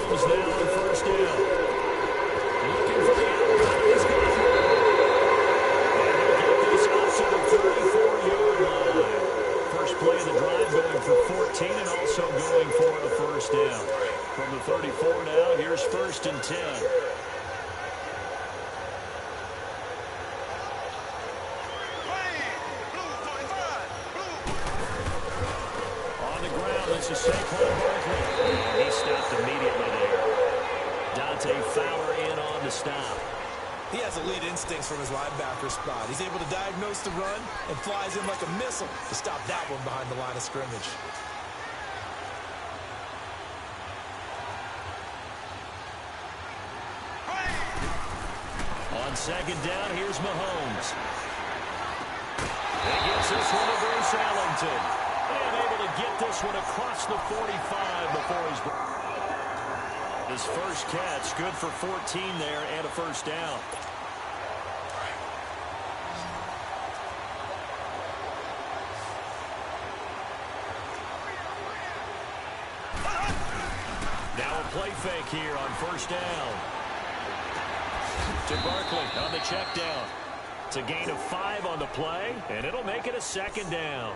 Mahomes now on first down. Looking for the outlet. He's got it. And he'll get this up to the 34-yard line. First play of the drive going for 14 and also going for a first down. From the 34 now, here's first and 10. This is Saquon Barkley. And he stopped immediately there. Dante Fowler in on the stop. He has elite instincts from his linebacker spot. He's able to diagnose the run and flies in like a missile to stop that one behind the line of scrimmage. On second down, here's Mahomes. He gets this one to Bruce Ellington. And able to get this one across the 45 before he's... His first catch, good for 14 there and a first down. Now a play fake here on first down. To Barkley on the check down. It's a gain of 5 on the play, and it'll make it a second down.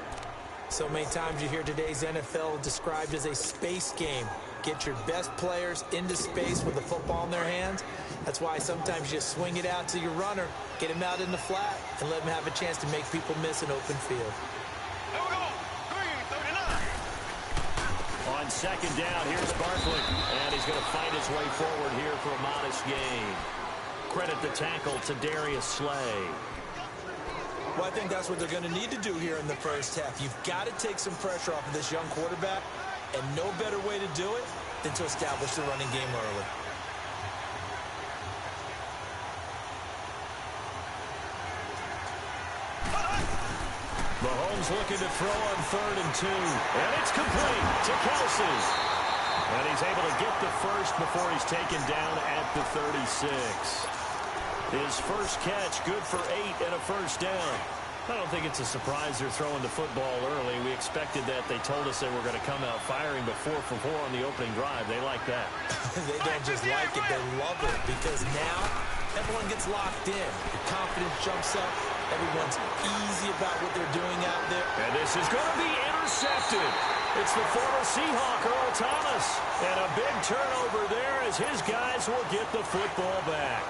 So many times you hear today's NFL described as a space game. Get your best players into space with the football in their hands. That's why sometimes you swing it out to your runner, get him out in the flat, and let him have a chance to make people miss an open field. On second down, here's Barkley. And he's going to fight his way forward here for a modest gain. Credit the tackle to Darius Slay. Well, I think that's what they're going to need to do here in the first half. You've got to take some pressure off of this young quarterback, and no better way to do it than to establish the running game early. Mahomes looking to throw on 3rd and 2. And it's complete to Kelsey. And he's able to get the first before he's taken down at the 36. His first catch, good for 8 and a first down. I don't think it's a surprise they're throwing the football early. We expected that. They told us they were going to come out firing before 4 for 4 on the opening drive. They like that. They don't just like it, they love it, because now everyone gets locked in. The confidence jumps up. Everyone's easy about what they're doing out there. And this is going to be intercepted. It's the former Seahawk, Earl Thomas. And a big turnover there as his guys will get the football back.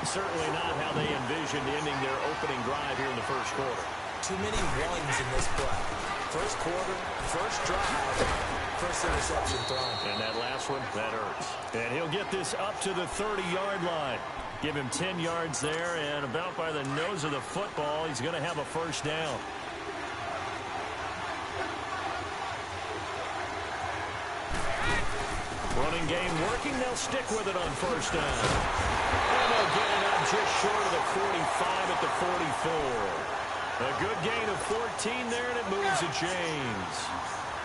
Certainly not how they envisioned ending their opening drive here in the first quarter. Too many runs in this play. First quarter, first drive, first interception thrown. And that last one, that hurts. And he'll get this up to the 30-yard line. Give him 10 yards there, and about by the nose of the football, he's going to have a first down. Running game working. They'll stick with it on first down. And they'll get it up just short of the 45 at the 44. A good gain of 14 there, and it moves to James.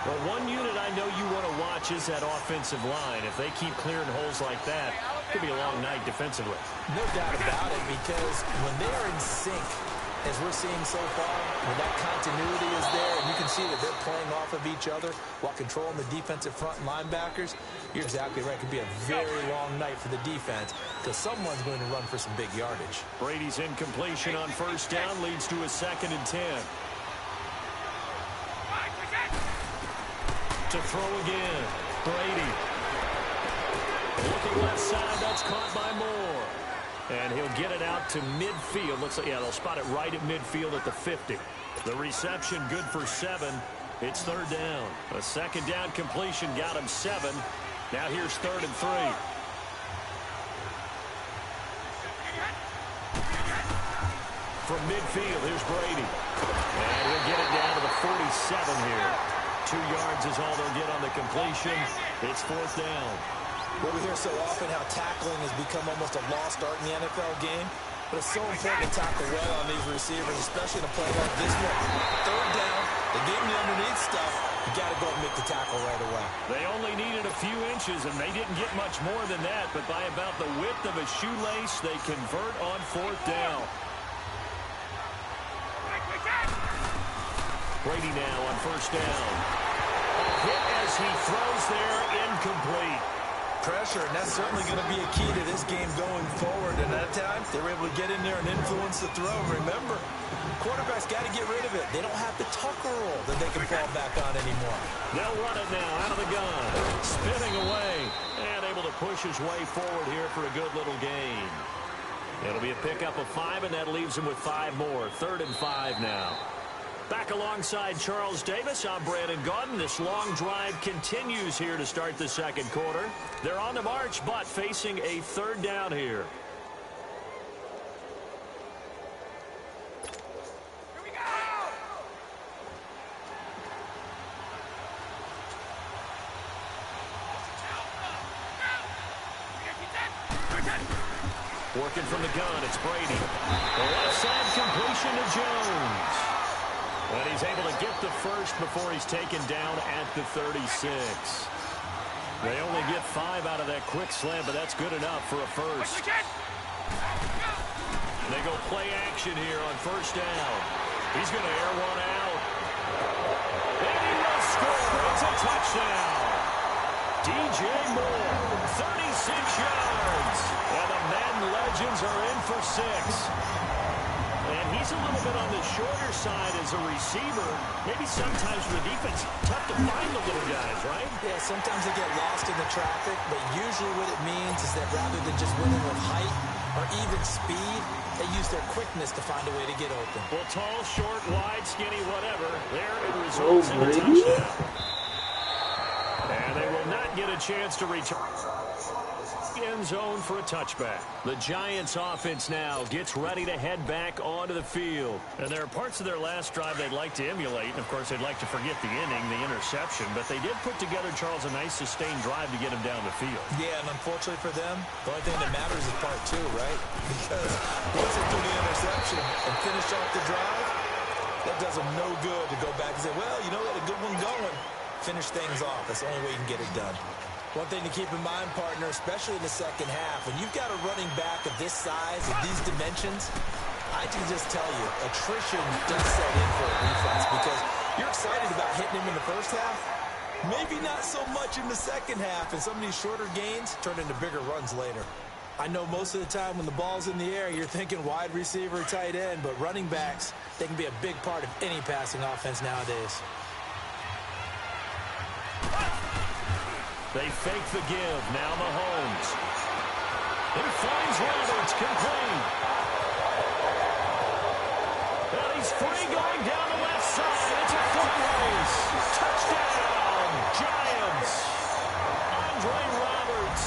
Well, one unit I know you want to watch is that offensive line. If they keep clearing holes like that, it could be a long night defensively. No doubt about it, because when they are in sync, as we're seeing so far, when that continuity is there, and you can see that they're playing off of each other while controlling the defensive front and linebackers, you're exactly right. It could be a very long night for the defense, because someone's going to run for some big yardage. Brady's incompletion on first down leads to a 2nd and 10. To throw again, Brady. Looking left side, that's caught by Moore. And he'll get it out to midfield. Looks like, yeah, they'll spot it right at midfield at the 50. The reception good for 7. It's 3rd down. A 2nd down completion got him 7. Now here's 3rd and 3. From midfield, here's Brady. And he'll get it down to the 47 here. 2 yards is all they'll get on the completion. It's 4th down. Well, we hear so often how tackling has become almost a lost art in the NFL game. But it's so important to tackle well on these receivers, especially in a play like this one. 3rd down, they gave him the underneath stuff. You got to go and make the tackle right away. They only needed a few inches, and they didn't get much more than that. But by about the width of a shoelace, they convert on 4th down. Brady now on first down. A hit as he throws there, incomplete. Pressure, and that's certainly going to be a key to this game going forward. And at that time, they were able to get in there and influence the throw. Remember, quarterbacks got to get rid of it. They don't have the Tucker roll that they can fall back on anymore. They'll run it now out of the gun. Spinning away and able to push his way forward here for a good little gain. It'll be a pickup of 5, and that leaves him with 5 more. 3rd and 5 now. Back alongside Charles Davis, I'm Brandon Gaudin. This long drive continues here to start the second quarter. They're on the march, but facing a 3rd down here. Here we go! Working from the gun, it's Brady. The left side completion to Jones. And he's able to get the first before he's taken down at the 36. They only get 5 out of that quick slam, but that's good enough for a first. They go play action here on first down. He's going to air one out. And he will score. It's a touchdown. DJ Moore, 36 yards. And the Madden Legends are in for 6. And he's a little bit on the shorter side as a receiver. Maybe sometimes for the defense, tough to find the little guys, right? Yeah, sometimes they get lost in the traffic, but usually what it means is that rather than just winning with height or even speed, they use their quickness to find a way to get open. Well, tall, short, wide, skinny, whatever, there it results in a touchdown. And they will not get a chance to return. End zone for a touchback. The Giants offense now gets ready to head back onto the field. And there are parts of their last drive they'd like to emulate. And, of course, they'd like to forget the inning, the interception. But they did put together, Charles, a nice sustained drive to get him down the field. Yeah, and unfortunately for them, the only thing that matters is part 2, right? Because once they threw the interception and finished off the drive, that does them no good to go back and say, well, you know, we had a good one going. Finish things off. That's the only way you can get it done. One thing to keep in mind, partner, especially in the second half, when you've got a running back of this size and these dimensions, I can just tell you, attrition does set in for a defense because you're excited about hitting him in the first half. Maybe not so much in the second half, and some of these shorter gains turn into bigger runs later. I know most of the time when the ball's in the air, you're thinking wide receiver, tight end, but running backs, they can be a big part of any passing offense nowadays. They fake the give. Now Mahomes. He finds Roberts complete. And he's free going down the left side. It's a foot race. Touchdown, Giants. Andre Roberts,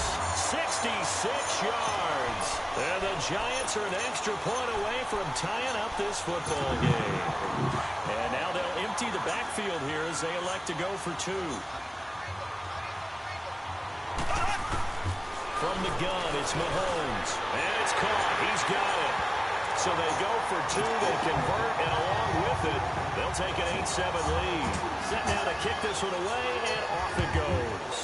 66 yards. And the Giants are an extra point away from tying up this football game. And now they'll empty the backfield here as they elect to go for 2. From the gun, it's Mahomes. And it's caught. He's got it. So they go for 2. They convert, and along with it, they'll take an 8-7 lead. Set now to kick this one away, and off it goes.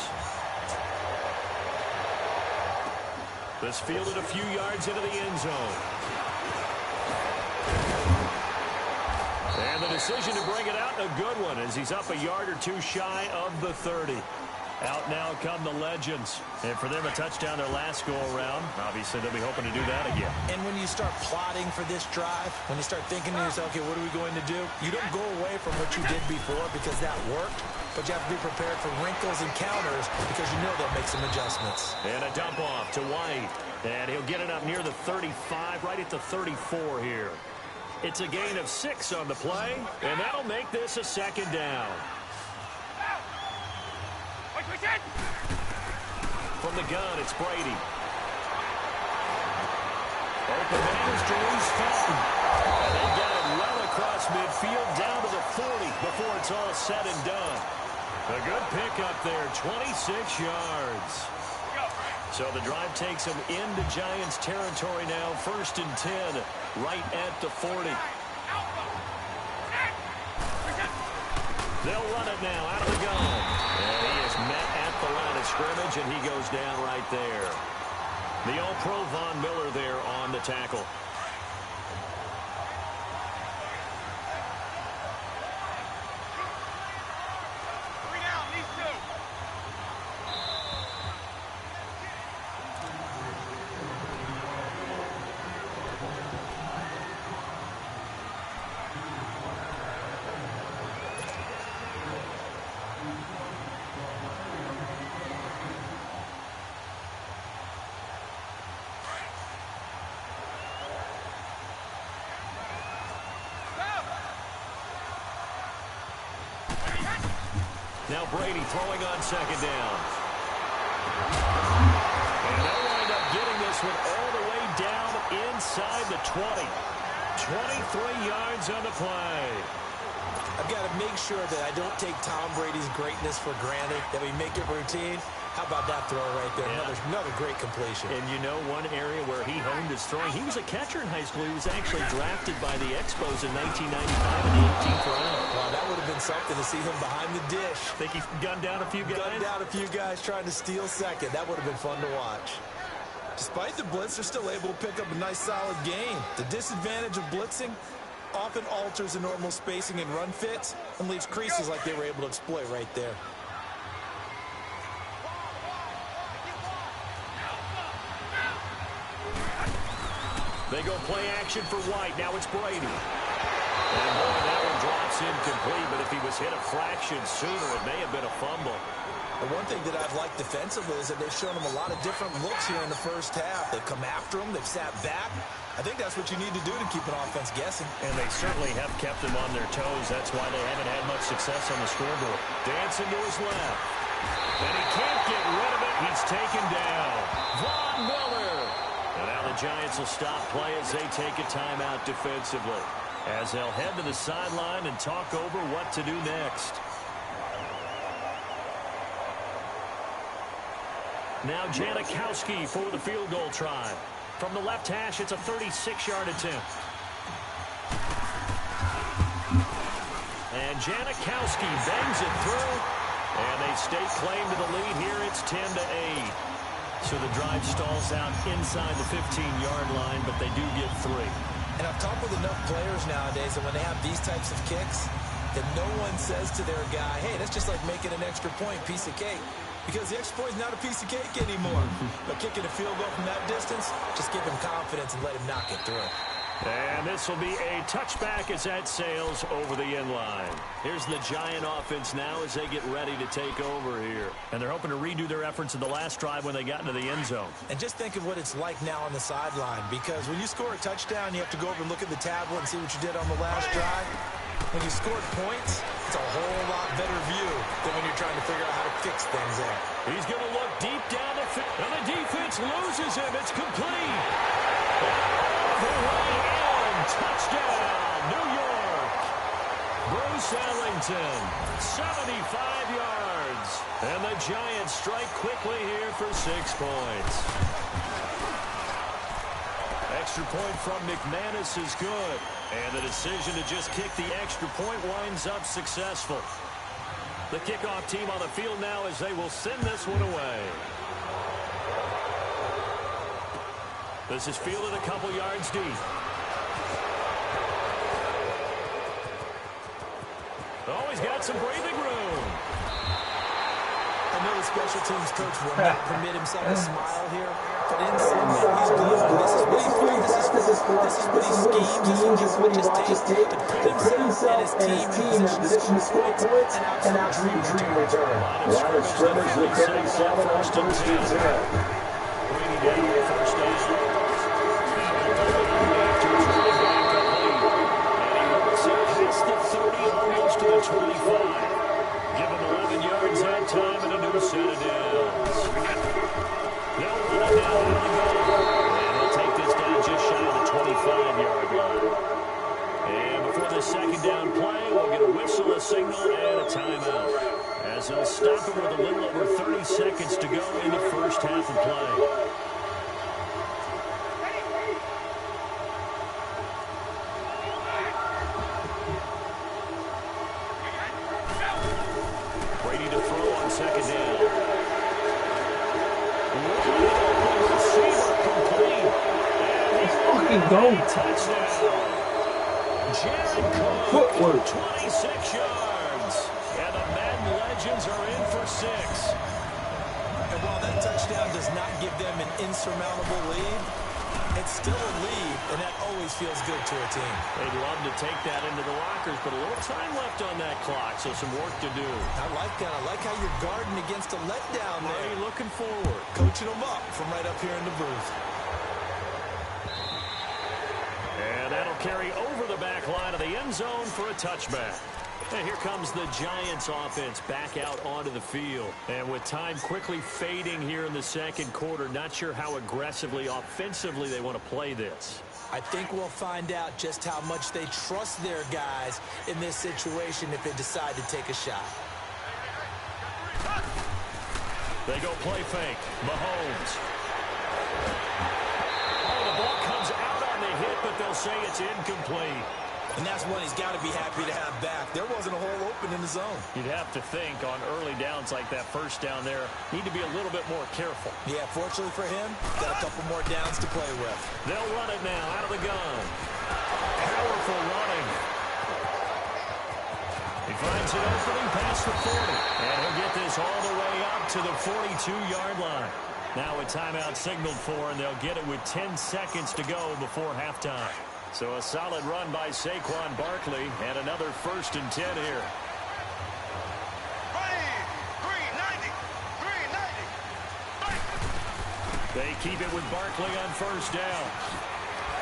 This fielded a few yards into the end zone. And the decision to bring it out, a good one, as he's up a yard or 2 shy of the 30. Out now come the Legends. And for them, a touchdown their last go-around. Obviously, they'll be hoping to do that again. And when you start plotting for this drive, when you start thinking to yourself, okay, what are we going to do? You don't go away from what you did before because that worked, but you have to be prepared for wrinkles and counters because you know they'll make some adjustments. And a dump off to White. And he'll get it up near the 35, right at the 34 here. It's a gain of 6 on the play, and that'll make this a 2nd down. From the gun, it's Brady. Open hands to Reese Felton. And they get it well across midfield down to the 40 before it's all said and done. A good pickup there, 26 yards. So the drive takes them into Giants territory now, 1st and 10, right at the 40. They'll run it now out of the gun. And he is met at the line of scrimmage, and he goes down right there. The All-Pro Von Miller there on the tackle. Now Brady throwing on second down. And they'll wind up getting this one all the way down inside the 20. 23 yards on the play. I've got to make sure that I don't take Tom Brady's greatness for granted, that we make it routine. How about that throw right there? Yeah. Another great completion. And you know one area where he honed his throwing, he was a catcher in high school. He was actually drafted by the Expos in 1995 in the 18th round. Wow, that would have been something to see him behind the dish. Think he gunned down a few guys? Gunned down a few guys trying to steal second. That would have been fun to watch. Despite the blitz, they're still able to pick up a nice, solid gain. The disadvantage of blitzing often alters the normal spacing and run fits and leaves creases like they were able to exploit right there. They go play action for White. Now it's Brady. And boy, that one drops incomplete, but if he was hit a fraction sooner, it may have been a fumble. The one thing that I've liked defensively is that they've shown him a lot of different looks here in the first half. They've come after him. They've sat back. I think that's what you need to do to keep an offense guessing. And they certainly have kept them on their toes. That's why they haven't had much success on the scoreboard. Dancing to his left. And he can't get rid of it. He's taken down. Von Miller. And now the Giants will stop play as they take a timeout defensively, as they'll head to the sideline and talk over what to do next. Now Janikowski for the field goal try. From the left hash, it's a 36-yard attempt. And Janikowski bangs it through, and they stake claim to the lead here. It's 10-8. So the drive stalls out inside the 15-yard line, but they do get 3. And I've talked with enough players nowadays that when they have these types of kicks, that no one says to their guy, hey, that's just like making an extra point, piece of cake. Because the extra point is not a piece of cake anymore. But kicking a field goal from that distance, just give him confidence and let him knock it through. And this will be a touchback as that sails over the end line. Here's the Giant offense now as they get ready to take over here. And they're hoping to redo their efforts in the last drive when they got into the end zone. And just think of what it's like now on the sideline. Because when you score a touchdown, you have to go over and look at the tablet and see what you did on the last drive. When you scored points, it's a whole lot better view than when you're trying to figure out how to fix things there. He's going to look deep down the field, and the defense loses him. It's complete. The way in. Touchdown, New York. Bruce Ellington, 75 yards. And the Giants strike quickly here for 6 points. Extra point from McManus is good. And the decision to just kick the extra point winds up successful. The kickoff team on the field now as they will send this one away. This is fielded a couple yards deep. Oh, he's got some breathing room. I know the special teams coach will not permit himself to smile here, but inside he's good. This is what he plays. This is what he schemes. This is what he watches tape to put himself and his team in position to score points and out dream return. Line of scrimmage, the 37 on first and 10. Brady down first down. Past the 30, almost to the 25. Give him 11 yards that time and a new set of downs. They'll run it down on the goal. And they'll take this down just shy of the 25-yard line. And before the second down play, we'll get a whistle, a signal, and a timeout. As they'll stop it with a little over 30 seconds to go in the first half of play. Second down. Receiver complete. Let's fucking go. Touchdown. Jared Cook, 26 yards. And the Madden Legends are in for 6. And while that touchdown does not give them an insurmountable lead, it's still a lead, and that always feels good to a team. They'd love to take that into the lockers, but a little time left on that clock, so some work to do. I like that. I like how you're guarding against a letdown there. Are you looking forward? Coaching them up from right up here in the booth. And that'll carry over the back line of the end zone for a touchback. And here comes the Giants offense back out onto the field. And with time quickly fading here in the second quarter, not sure how aggressively, offensively they want to play this. I think we'll find out just how much they trust their guys in this situation if they decide to take a shot. They go play fake. Mahomes. Oh, the ball comes out on the hit, but they'll say it's incomplete. And that's one he's got to be happy to have back. There wasn't a hole open in the zone. You'd have to think on early downs like that first down there, need to be a little bit more careful. Yeah, fortunately for him, got a couple more downs to play with. They'll run it now out of the gun. Powerful running. He finds an opening past the 40. And he'll get this all the way up to the 42-yard line. Now a timeout signaled for, and they'll get it with 10 seconds to go before halftime. So a solid run by Saquon Barkley, and another 1st and 10 here. 390. They keep it with Barkley on 1st down.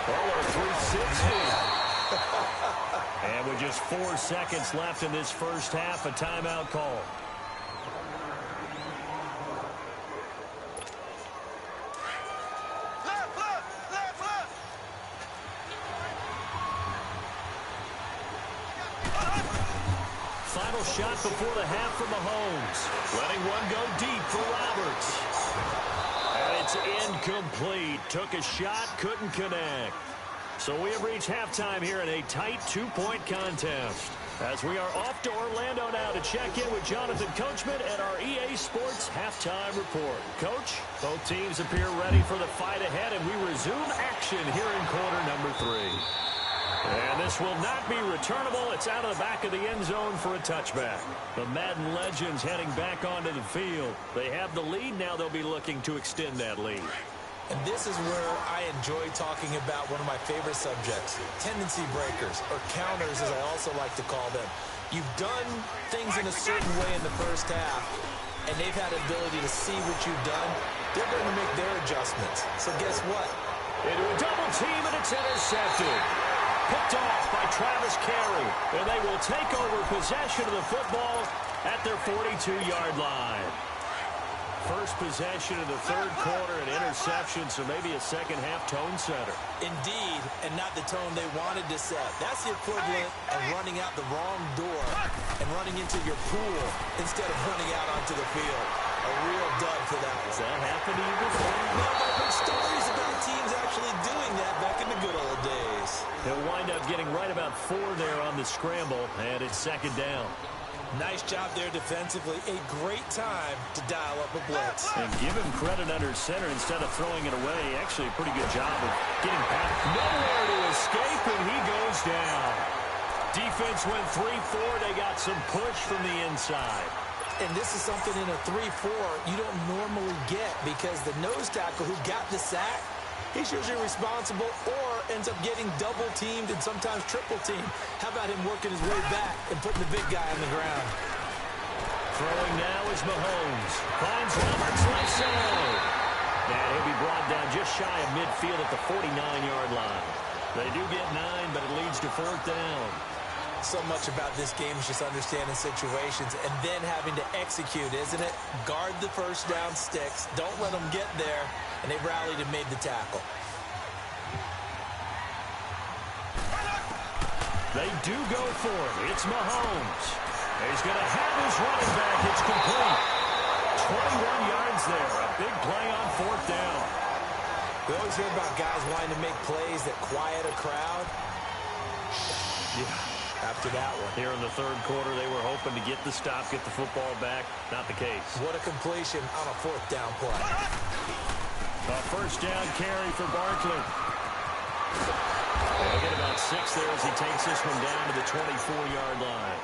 Oh, a 360. And with just 4 seconds left in this first half, a timeout call. Final shot before the half for Mahomes. Letting one go deep for Roberts. And it's incomplete. Took a shot, couldn't connect. So we have reached halftime here in a tight 2-point contest. As we are off to Orlando now to check in with Jonathan Coachman at our EA Sports Halftime Report. Coach, both teams appear ready for the fight ahead, and we resume action here in quarter number 3. And this will not be returnable. It's out of the back of the end zone for a touchback. The Madden legends heading back onto the field. They have the lead. Now they'll be looking to extend that lead. And this is where I enjoy talking about one of my favorite subjects, tendency breakers, or counters as I also like to call them. You've done things in a certain way in the first half, and they've had the ability to see what you've done. They're going to make their adjustments. So guess what? Into a double team, and it's intercepted. Picked off by Travis Carey, and they will take over possession of the football at their 42-yard line. First possession of the third quarter, an interception, so maybe a second-half tone setter. Indeed, and not the tone they wanted to set. That's the equivalent of running out the wrong door and running into your pool instead of running out onto the field. A real dud for that one. Has that happened to you before? No, but I've heard stories about teams actually doing that back in the good old days. He'll wind up getting right about 4 there on the scramble, and it's second down. Nice job there defensively. A great time to dial up a blitz. And give him credit under center instead of throwing it away. Actually, a pretty good job of getting past. Nowhere to escape, and he goes down. Defense went 3-4. They got some push from the inside. And this is something in a 3-4 you don't normally get because the nose tackle who got the sack, he's usually responsible or ends up getting double-teamed and sometimes triple-teamed. How about him working his way back and putting the big guy on the ground? Throwing now is Mahomes. Finds Roberts left side. And he'll be brought down just shy of midfield at the 49-yard line. They do get 9, but it leads to 4th down. So much about this game is just understanding situations and then having to execute, isn't it? Guard the first down sticks. Don't let them get there. And they rallied and made the tackle. They do go for it. It's Mahomes. He's going to have his running back. It's complete. 21 yards there. A big play on 4th down. We always hear about guys wanting to make plays that quiet a crowd. Yeah. After that one. Here in the third quarter, they were hoping to get the stop, get the football back. Not the case. What a completion on a 4th down play. A first down carry for Barkley. They'll get about 6 there as he takes this one down to the 24-yard line.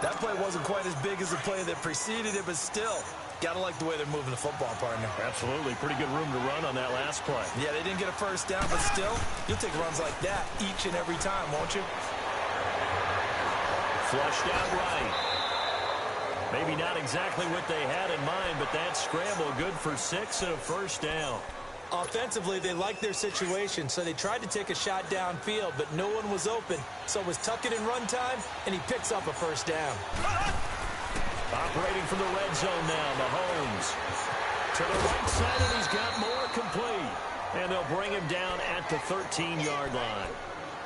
That play wasn't quite as big as the play that preceded it, but still, got to like the way they're moving the football, partner. Absolutely. Pretty good room to run on that last play. Yeah, they didn't get a first down, but still, you'll take runs like that each and every time, won't you? Flushed out right. Maybe not exactly what they had in mind, but that scramble good for 6 and a first down. Offensively, they liked their situation, so they tried to take a shot downfield, but no one was open. So it was tuck it in run time, and he picks up a first down. Operating from the red zone now, Mahomes. To the right side, and he's got more complete. And they'll bring him down at the 13-yard line.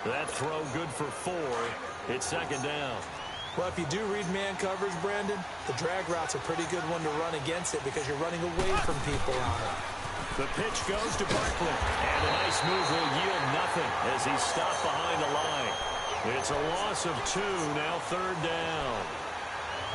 That throw good for 4. It's second down. Well, if you do read man coverage, Brandon, the drag route's a pretty good one to run against it because you're running away from people on it. The pitch goes to Barkley, and a nice move will yield nothing as he's stopped behind the line. It's a loss of 2, now third down.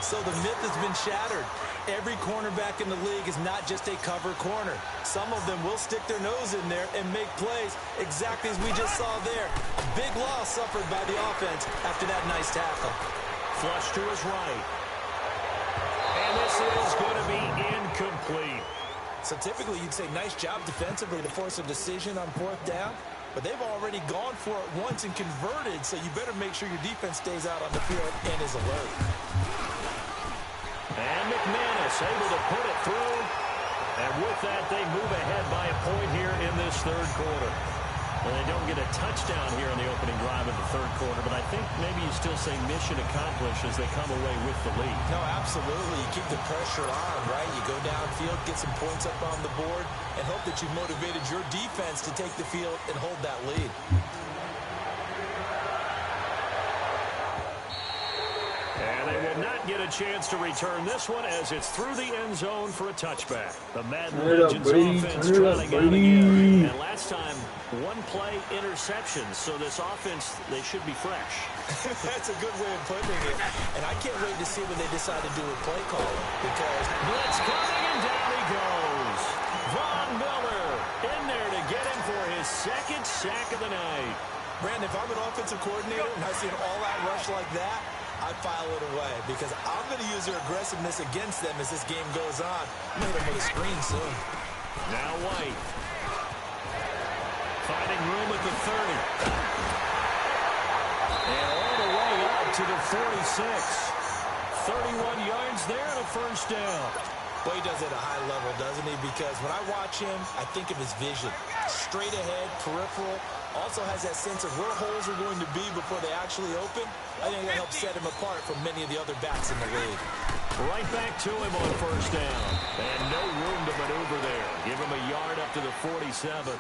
So the myth has been shattered. Every cornerback in the league is not just a cover corner. Some of them will stick their nose in there and make plays exactly as we just saw there. A big loss suffered by the offense after that nice tackle. Flush to his right. And this is going to be incomplete. So typically you'd say nice job defensively to force a decision on fourth down, but they've already gone for it once and converted, so you better make sure your defense stays out on the field and is alert. And McManus able to put it through. And with that, they move ahead by a point here in this third quarter. And they don't get a touchdown here in the opening drive of the third quarter, but I think maybe you still say mission accomplished as they come away with the lead. No, absolutely. You keep the pressure on, right? You go downfield, get some points up on the board, and hope that you've motivated your defense to take the field and hold that lead. And they will not get a chance to return this one as it's through the end zone for a touchback. The Madden Legends offense trailing out again. And last time, one play interception, so this offense, they should be fresh. That's a good way of putting it. And I can't wait to see when they decide to do a play call because blitz coming and down he goes. Von Miller in there to get him for his second sack of the night. Brandon, if I'm an offensive coordinator and I see an all-out rush like that, I file it away because I'm going to use their aggressiveness against them as this game goes on. I'm going to hit them with a screen soon. Now White. Finding room at the 30. And all the way up to the 46. 31 yards there and a first down. Well, he does it at a high level, doesn't he? Because when I watch him, I think of his vision. Straight ahead, peripheral. Also has that sense of where holes are going to be before they actually open. I think that helps set him apart from many of the other backs in the league. Right back to him on first down. And no room to maneuver there. Give him a yard up to the 47.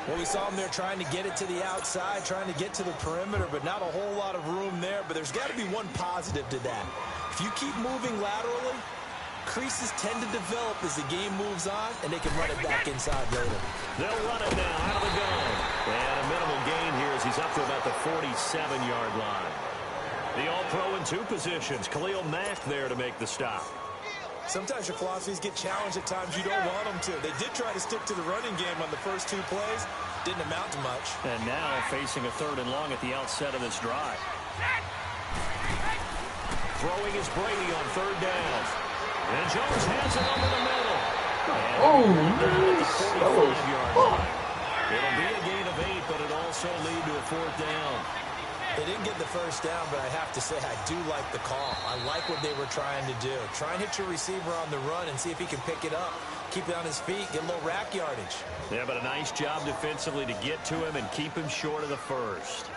Well, we saw him there trying to get it to the outside, trying to get to the perimeter, but not a whole lot of room there. But there's got to be one positive to that. If you keep moving laterally, creases tend to develop as the game moves on, and they can run it back inside later. They'll run it now out of the gun. And a minimal gain here as he's up to about the 47-yard line. The All-Pro in 2 positions. Khalil Mack there to make the stop. Sometimes your philosophies get challenged at times you don't want them to. They did try to stick to the running game on the first 2 plays. Didn't amount to much. And now facing a 3rd and long at the outset of this drive. Throwing is Brady on 3rd down. And Jones has it over the middle. That was fuck. It'll be a gain of 8, but it also lead to a 4th down. They didn't get the first down, but I have to say I do like the call. I like what they were trying to do. Try and hit your receiver on the run and see if he can pick it up. Keep it on his feet, get a little rack yardage. Yeah, but a nice job defensively to get to him and keep him short of the first.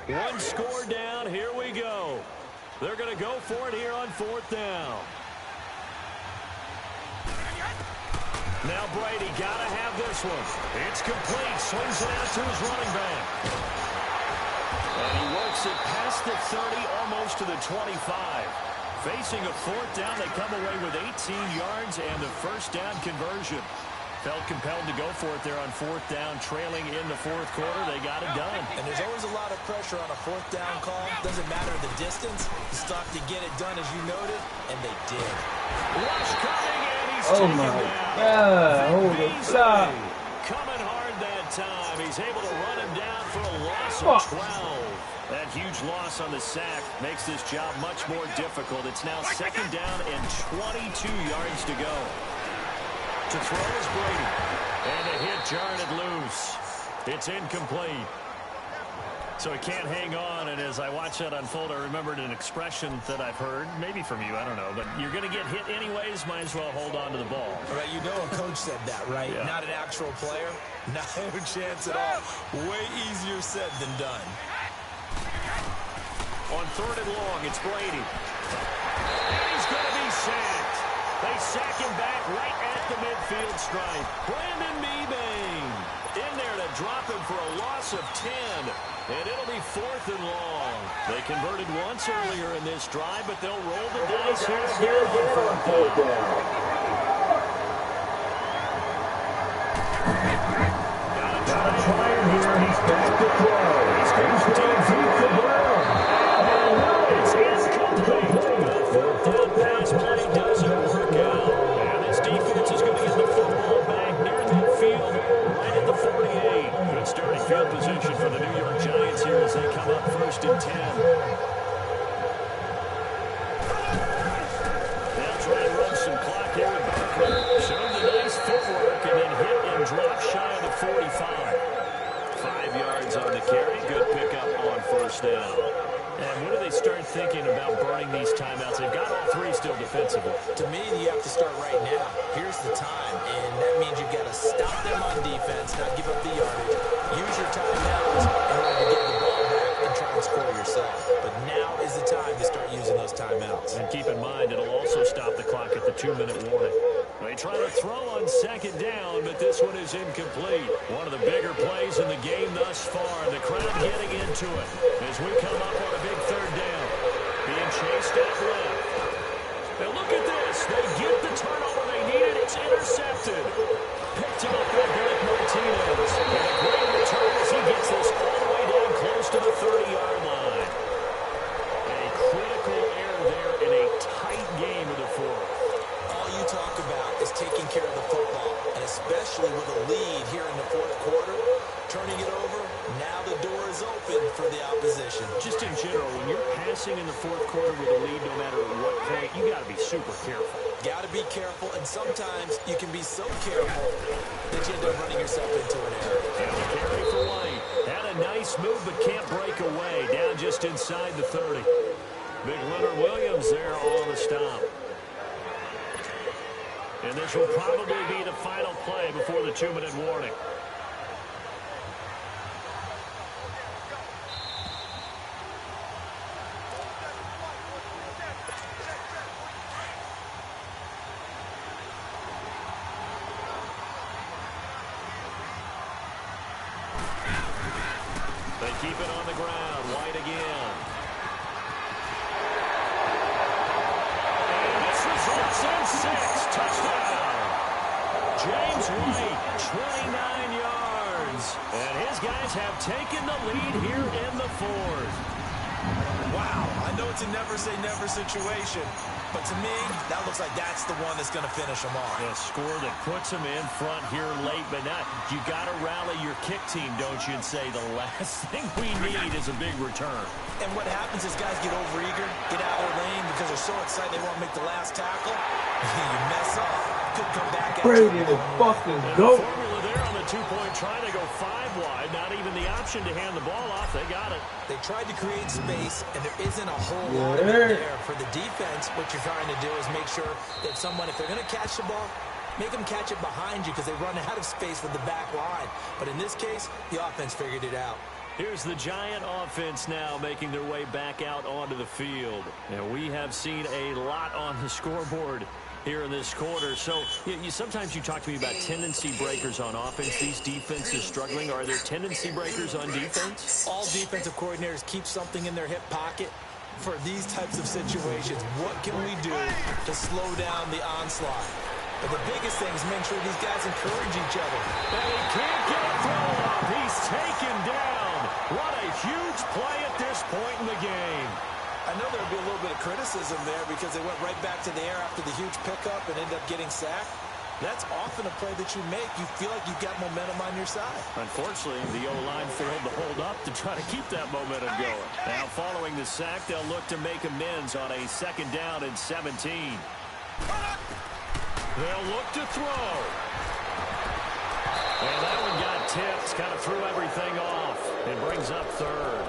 One score down. Here we go. They're going to go for it here on 4th down. Now Brady got to have this one. It's complete. Swings it out to his running back. And he works it past the 30, almost to the 25. Facing a 4th down, they come away with 18 yards and the first down conversion. Felt compelled to go for it there on 4th down, trailing in the 4th quarter. They got it done. And there's always a lot of pressure on a 4th down call. Doesn't matter the distance. You stop to get it done, as you noted, and they did. Rush coming, and he's Oh taken my down. God. Holy crap. Coming hard that time. He's able to run him down for a loss of 12. That huge loss on the sack makes this job much more difficult. It's now 2nd down and 22 yards to go. To throw is Brady. And the hit jarred it loose. It's incomplete. So he can't hang on, and as I watch that unfold, I remembered an expression that I've heard, maybe from you, I don't know, but you're going to get hit anyways, might as well hold on to the ball. Right, you know a coach said that, right? Yeah. Not an actual player. No chance at all. Way easier said than done. On 3rd and long, it's Brady. And he's going to be sacked. They sack him back right at the midfield stripe. Brandon Mebane in there to drop him for a loss of 10. And it'll be 4th and long. They converted once earlier in this drive, but they'll roll the dice here again on 4th down. Got a try here. He's back to throw. He's going deep for Brown. And it's incomplete. The 4th down pass play doesn't work out. And this defense is going to get the football back near midfield, right at the 48. Good starting field position for the New York Giants here as they come up 1st and 10. They'll try and run some clock here with Barkley. Showed the nice footwork and then hit and drop shy of the 45. 5 yards on the carry. Good pickup on 1st down. And when do they start thinking about burning these timeouts? They've got all 3 still defensively. To me, you have to start right now. Here's the time, and that means you've got to stop them on defense, not give up the yardage. Use your timeouts in order to get the ball back and try and score yourself. But now is the time to start using those timeouts. And keep in mind, it'll also stop the clock at the 2-minute warning. They try to throw on 2nd down, but this one is incomplete. One of the bigger plays in the game thus far, and the crowd getting into it as we come up on a big 3rd down. Being chased out left. Now look at this. They get the turnover they needed. It's intercepted. Picked him up by Blake Martinez. And a great return as he gets this all the way down close to the 30-yard line. A critical error there in a tight game of the 4th. All you talk about is taking care of the football, and especially with a lead here in the 4th quarter, turning it over, now the door is open for the opposition. Just in general, when you're passing in the 4th quarter with a lead, no matter what point, you got to be super careful. Got to be careful, and sometimes you can be so careful that you end up running yourself into an error. And the carry for White. Had a nice move, but can't break away. Down just inside the 30. Big Leonard Williams there on the stop. And this will probably be the final play before the 2-minute warning. They keep it on the ground. White again. And this results in 6. Touchdown. James White, 29 yards. And his guys have taken the lead here in the 4th. Wow, I know it's a never-say-never situation, but to me, that looks like that's the one that's going to finish them off. A score that puts them in front here late, but now you got to rally your kick team, don't you, and say the last thing we need is a big return. And what happens is guys get overeager, get out of their lane because they're so excited they want to make the last tackle. You mess up, could come back at Brady you. the fucking And goat. the formula there on the 2-point try to go 5 wide, not even the option to hand the ball off. They got it. They tried to create space, and there isn't a whole lot of it there. For the defense, what you're trying to do is make sure that someone, if they're going to catch the ball, make them catch it behind you because they run out of space with the back line. But in this case, the offense figured it out. Here's the Giant offense now making their way back out onto the field. And we have seen a lot on the scoreboard here in this quarter. So sometimes you talk to me about tendency breakers on offense. These defenses struggling. Are there tendency breakers on defense? All defensive coordinators keep something in their hip pocket for these types of situations. What can we do to slow down the onslaught? But the biggest thing is make sure these guys encourage each other. And he can't get a throw off. He's taken down. What a huge play at this point in the game. I know there'll be a little bit of criticism there because they went right back to the air after the huge pickup and ended up getting sacked. That's often a play that you make. You feel like you've got momentum on your side. Unfortunately, the O-line failed to hold up to try to keep that momentum going. Now, following the sack, they'll look to make amends on a 2nd down and 17. They'll look to throw. And that one got tipped. kind of threw everything off. It brings up third.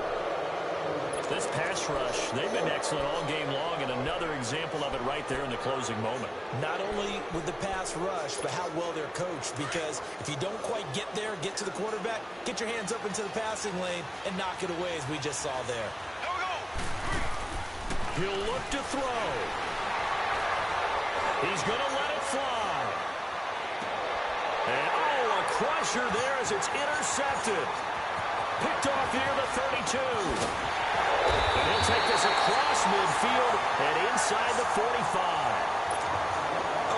This pass rush, they've been excellent all game long, and another example of it right there in the closing moment. Not only with the pass rush, but how well they're coached, because if you don't quite get there, get to the quarterback, get your hands up into the passing lane and knock it away, as we just saw there. He'll look to throw. He's going to let it fly. And, a crusher there as it's intercepted. Picked off near the 32. And he'll take this across midfield and inside the 45.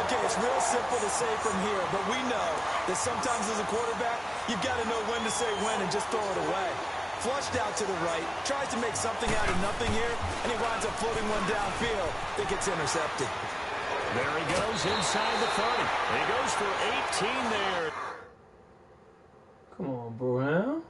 Okay, it's real simple to say from here, but we know that sometimes as a quarterback, you've got to know when to say when and just throw it away. Flushed out to the right, tries to make something out of nothing here, and he winds up floating one downfield. I think it's intercepted. There he goes inside the 30. He goes for 18 there. Come on, Brown.